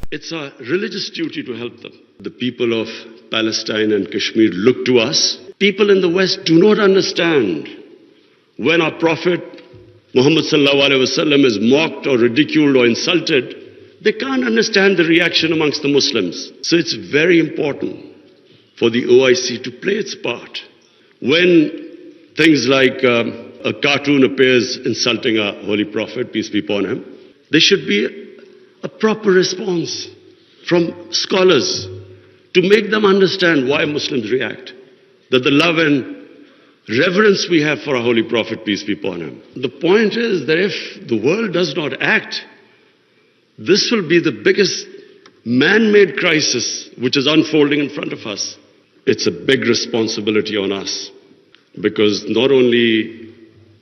It's our religious duty to help them. The people of Palestine and Kashmir look to us. People in the West do not understand when our Prophet Muhammad sallallahu alaihi wasallam is mocked or ridiculed or insulted. They can't understand the reaction amongst the Muslims. So it's very important for the OIC to play its part. When things like a cartoon appears insulting our Holy Prophet, peace be upon him, there should be a proper response from scholars to make them understand why Muslims react, that the love and reverence we have for our Holy Prophet, peace be upon him. The point is that if the world does not act, this will be the biggest man-made crisis which is unfolding in front of us. It's a big responsibility on us, because not only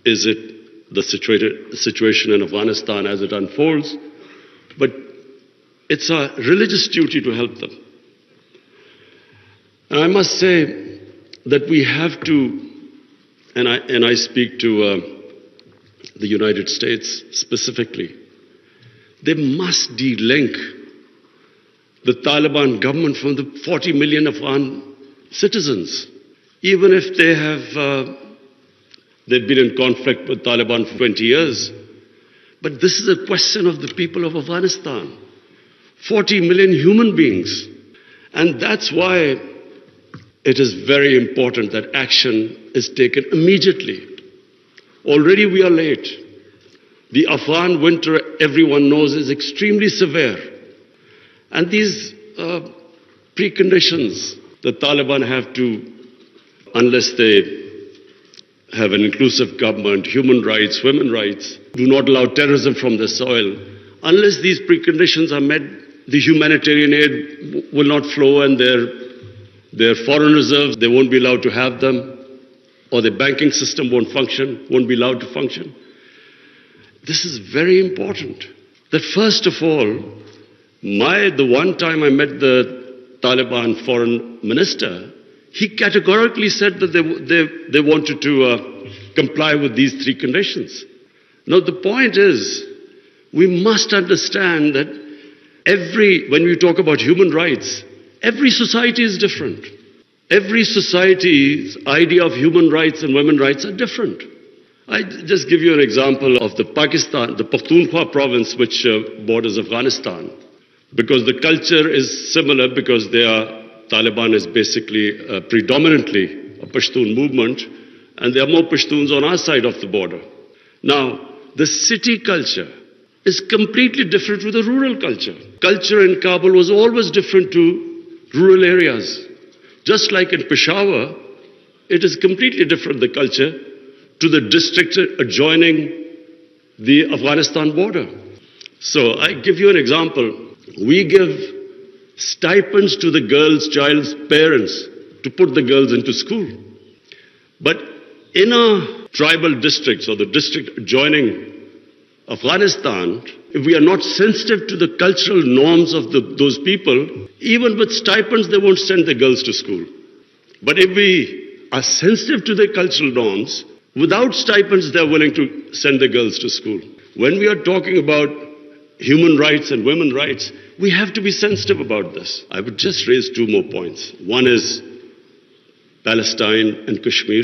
is it the situation in Afghanistan as it unfolds, but it's our religious duty to help them. And I must say that we have to, and I speak to the United States specifically, they must de-link the Taliban government from the 40 million Afghan citizens. Even if they've been in conflict with Taliban for 20 years. But this is a question of the people of Afghanistan. 40 million human beings. And that's why it is very important that action is taken immediately. Already we are late. The Afghan winter, everyone knows, is extremely severe. And these preconditions the Taliban have to, unless they have an inclusive government, human rights, women's rights, do not allow terrorism from the soil. Unless these preconditions are met, the humanitarian aid will not flow, and their foreign reserves, they won't be allowed to have them, or the banking system won't be allowed to function. This is very important. That first of all, the one time I met the Taliban foreign minister, he categorically said that they wanted to comply with these three conditions. Now the point is, we must understand that when we talk about human rights, every society is different. Every society's idea of human rights and women's rights are different. I just give you an example of the Pakhtunkhwa province, which borders Afghanistan, because the culture is similar, because Taliban is basically predominantly a Pashtun movement, and there are more Pashtuns on our side of the border. Now, the city culture is completely different from the rural culture. Culture in Kabul was always different to rural areas. Just like in Peshawar, it is completely different, the culture, to the districts adjoining the Afghanistan border. So I give you an example. We give stipends to the child's parents to put the girls into school. But in our tribal districts or the district adjoining Afghanistan, if we are not sensitive to the cultural norms of those people, even with stipends, they won't send their girls to school. But if we are sensitive to their cultural norms, without stipends, they're willing to send their girls to school. When we are talking about human rights and women's rights, we have to be sensitive about this. I would just raise two more points. One is Palestine and Kashmir.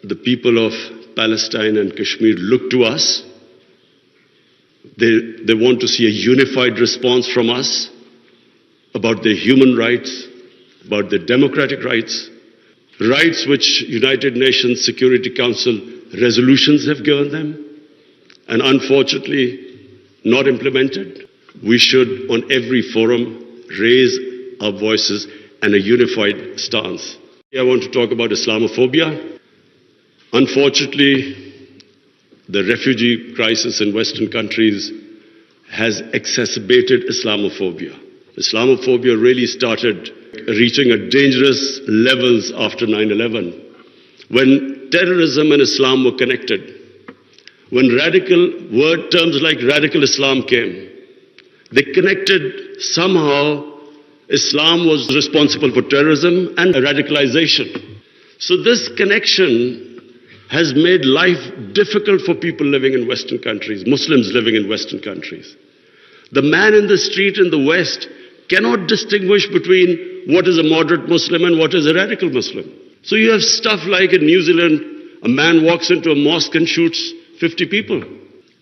The people of Palestine and Kashmir look to us. They want to see a unified response from us about their human rights, about their democratic rights, rights which United Nations Security Council resolutions have given them, and unfortunately not implemented. We should, on every forum, raise our voices and a unified stance. I want to talk about Islamophobia. Unfortunately, the refugee crisis in Western countries has exacerbated Islamophobia. Islamophobia really started reaching dangerous levels after 9/11, when terrorism and Islam were connected. When terms like radical Islam came, they connected somehow. Islam was responsible for terrorism and radicalization. So this connection has made life difficult for people living in Western countries, Muslims living in Western countries. The man in the street in the West cannot distinguish between what is a moderate Muslim and what is a radical Muslim. So you have stuff like in New Zealand, a man walks into a mosque and shoots 50 people.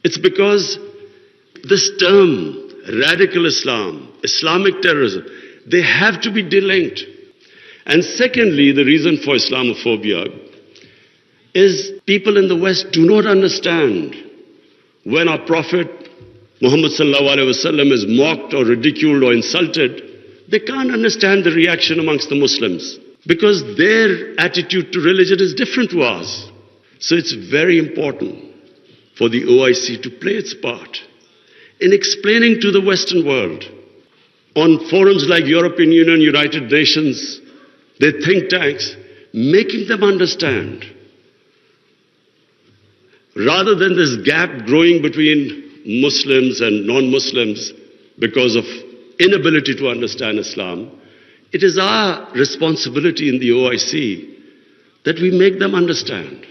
It's because this term, radical Islam, Islamic terrorism, they have to be delinked. And secondly, the reason for Islamophobia is people in the West do not understand when our Prophet Muhammad sallallahu alaihi wasallam is mocked or ridiculed or insulted, they can't understand the reaction amongst the Muslims because their attitude to religion is different to ours. So it's very important for the OIC to play its part in explaining to the Western world on forums like European Union, United Nations, their think tanks, making them understand rather than this gap growing between Muslims and non-Muslims because of inability to understand Islam. It is our responsibility in the OIC that we make them understand.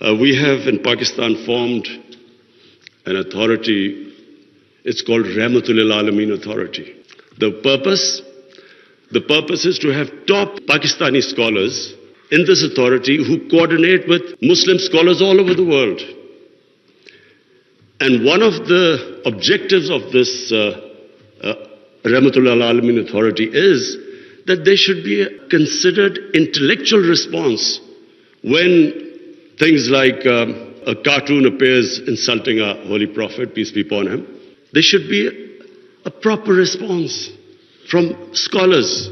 We have in Pakistan formed an authority, it's called Rahmatul Alameen Authority. The purpose is to have top Pakistani scholars in this authority who coordinate with Muslim scholars all over the world. And one of the objectives of this Rahmatul Alameen Authority is that there should be a considered intellectual response when things like a cartoon appears insulting our Holy Prophet, peace be upon him. There should be a proper response from scholars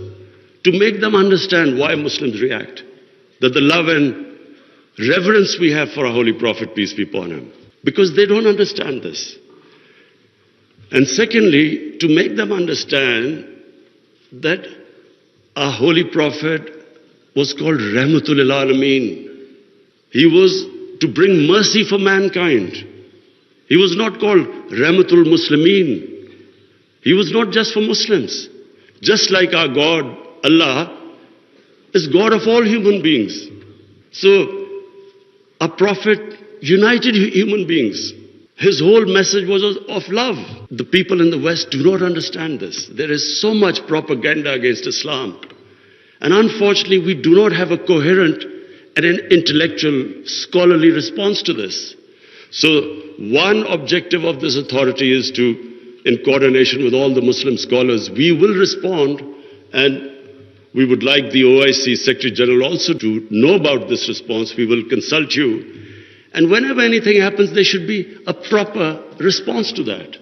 to make them understand why Muslims react, that the love and reverence we have for our Holy Prophet, peace be upon him, because they don't understand this. And secondly, to make them understand that our Holy Prophet was called Rahmatul Alameen. He was to bring mercy for mankind. He was not called Rahmatul Muslimeen. He was not just for Muslims. Just like our God, Allah, is God of all human beings. So, our Prophet united human beings. His whole message was of love. The people in the West do not understand this. There is so much propaganda against Islam. And unfortunately, we do not have a coherent and an intellectual, scholarly response to this. So, one objective of this authority is to, in coordination with all the Muslim scholars, we will respond, and we would like the OIC Secretary General also to know about this response. We will consult you. And whenever anything happens, there should be a proper response to that.